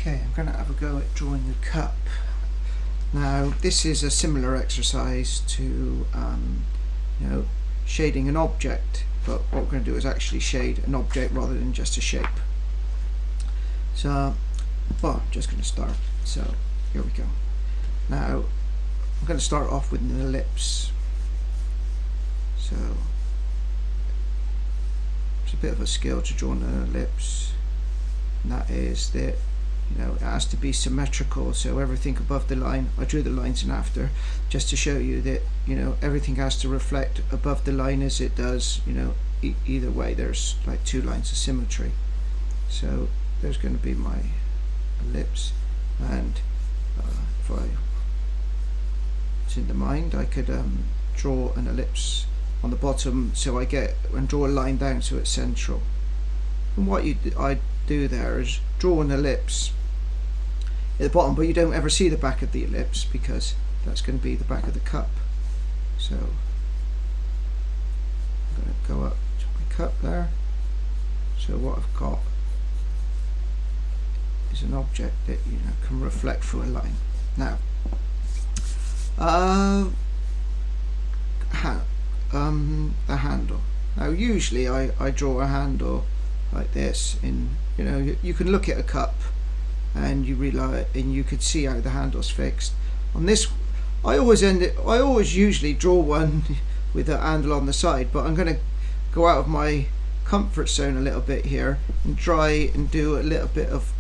Okay, I'm going to have a go at drawing a cup. Now this is a similar exercise to shading an object, but what we're going to do is actually shade an object rather than just a shape. So, I'm just going to start. So here we go. Now I'm going to start off with an ellipse. So it's a bit of a skill to draw an ellipse, and that is that it has to be symmetrical, so everything above the line, I drew the lines in after just to show you that everything has to reflect above the line as it does either way. There's like two lines of symmetry. So there's going to be my ellipse, and if it's in the mind, I could draw an ellipse on the bottom, so I get and draw a line down so it's central. And what I do there is draw an ellipse at the bottom, but you don't ever see the back of the ellipse because that's going to be the back of the cup. So I'm going to go up to my cup there. So what I've got is an object that can reflect through a line. Now the handle. Now usually I draw a handle like this. You can look at a cup and you could see how the handle's fixed. On this, I always usually draw one with a handle on the side, but I'm going to go out of my comfort zone a little bit here and try and do a little bit of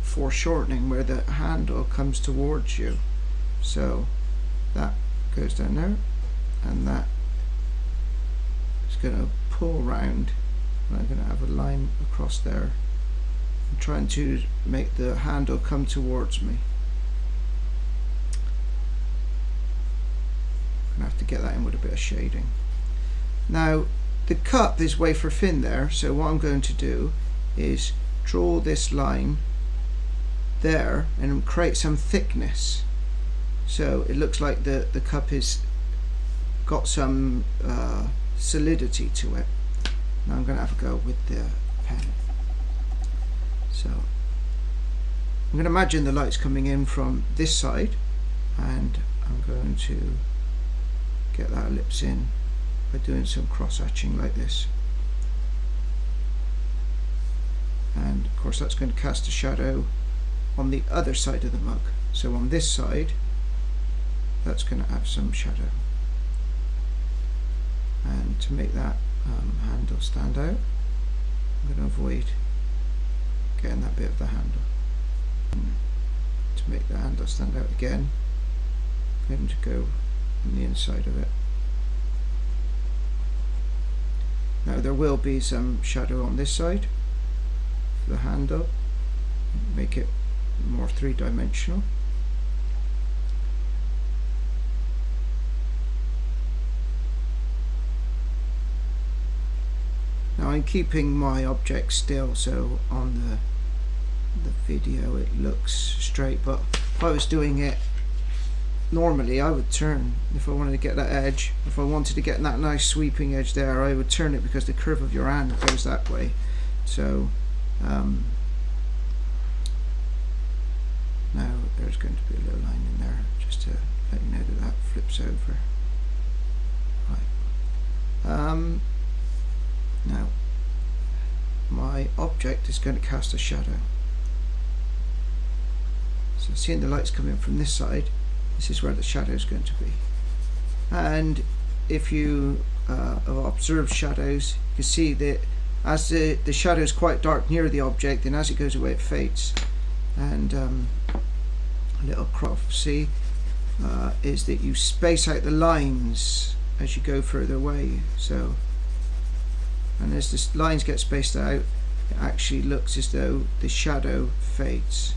foreshortening where the handle comes towards you. So that goes down there, and that is going to pull round, and I'm going to have a line across there. I'm trying to make the handle come towards me. I'm going to have to get that in with a bit of shading. Now the cup is wafer thin there, so what I'm going to do is draw this line there and create some thickness, so it looks like the cup is got some solidity to it. Now I'm going to have a go with the pen. So I'm going to imagine the light's coming in from this side, and I'm going to get that ellipse in by doing some cross hatching like this. And of course that's going to cast a shadow on the other side of the mug. So on this side, that's going to have some shadow. And to make that handle stand out, I'm going to avoid getting that bit of the handle. To make the handle stand out again, I'm going to go on the inside of it. Now there will be some shadow on this side for the handle, make it more three-dimensional. Now I'm keeping my object still, so on the video it looks straight, but if I was doing it normally I would turn. If I wanted to get that edge, if I wanted to get that nice sweeping edge there, I would turn it because the curve of your hand goes that way. So now there's going to be a little line in there just to let you know that that flips over. Right. Now my object is going to cast a shadow. So seeing the lights come in from this side, this is where the shadow is going to be. And if you have observed shadows, you can see that as the shadow is quite dark near the object, and as it goes away it fades. And a little prophecy is that you space out the lines as you go further away. So, and as the lines get spaced out, it actually looks as though the shadow fades.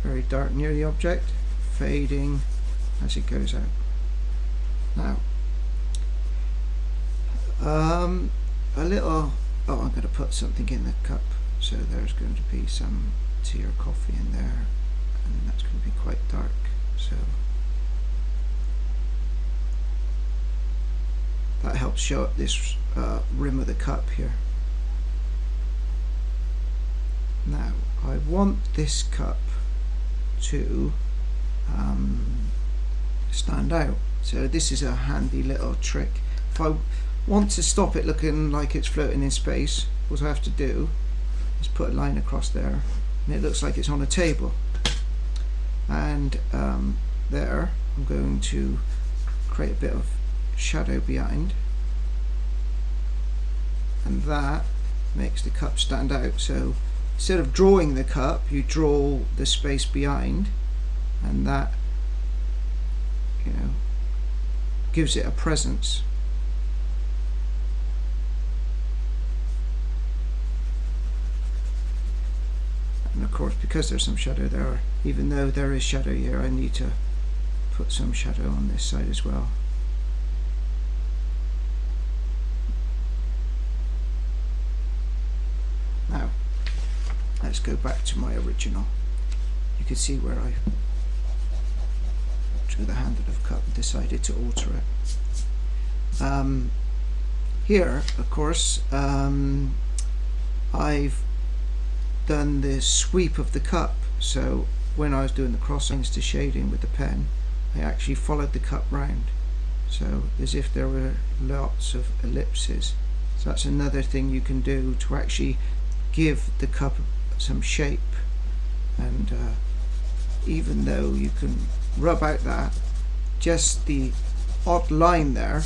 Very dark near the object, fading as it goes out. Now, I'm going to put something in the cup, so there's going to be some tea or coffee in there, and that's going to be quite dark. So that helps show up this rim of the cup here. Now I want this cup to stand out, so this is a handy little trick. If I want to stop it looking like it's floating in space, what I have to do is put a line across there and it looks like it's on a table, and there I'm going to create a bit of shadow behind, and that makes the cup stand out. So instead of drawing the cup, you draw the space behind, and that, you know, gives it a presence. And of course, because there's some shadow there, even though there is shadow here, I need to put some shadow on this side as well. Now let's go back to my original. You can see where I drew the handle of cup and decided to alter it. Here, of course, I've done the sweep of the cup, so when I was doing the cross lines to shading with the pen, I actually followed the cup round, so as if there were lots of ellipses. So that's another thing you can do to actually give the cup some shape, and even though you can rub out that, just the odd line there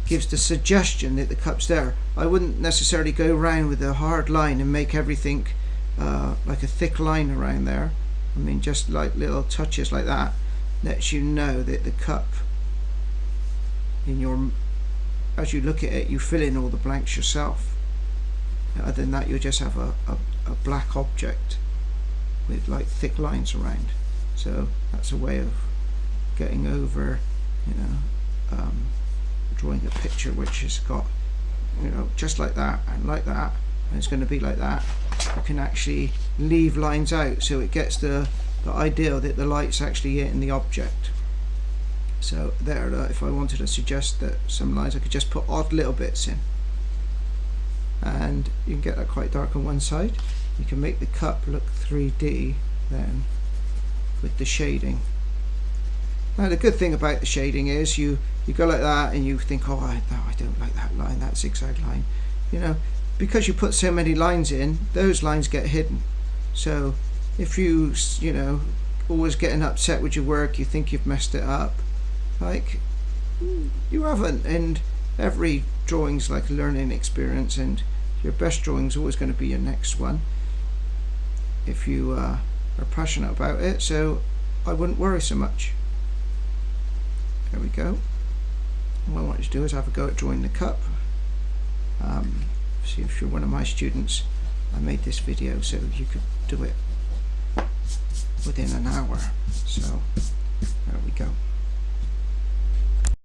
gives the suggestion that the cup's there. I wouldn't necessarily go around with a hard line and make everything like a thick line around there. I mean, just like little touches like that lets you know that the cup, in your, as you look at it, you fill in all the blanks yourself. Other than that, you'll just have a black object with like thick lines around. So that's a way of getting over, you know, drawing a picture which has got, you know, just like that and like that, and it's going to be like that. You can actually leave lines out, so it gets the idea that the light's actually hitting the object. So there, if I wanted to suggest that some lines, I could just put odd little bits in, and you can get that quite dark on one side. You can make the cup look 3D then with the shading. Now the good thing about the shading is you go like that and you think, oh, I don't like that line, that zigzag line. You know, because you put so many lines in, those lines get hidden. So if you know, always getting upset with your work, you think you've messed it up, like, you haven't. And every drawing's like a learning experience, and your best drawing's always going to be your next one if you are passionate about it. So I wouldn't worry so much. There we go. What I want you to do is have a go at drawing the cup. See, if you're one of my students, I made this video so you could do it within an hour. So there we go.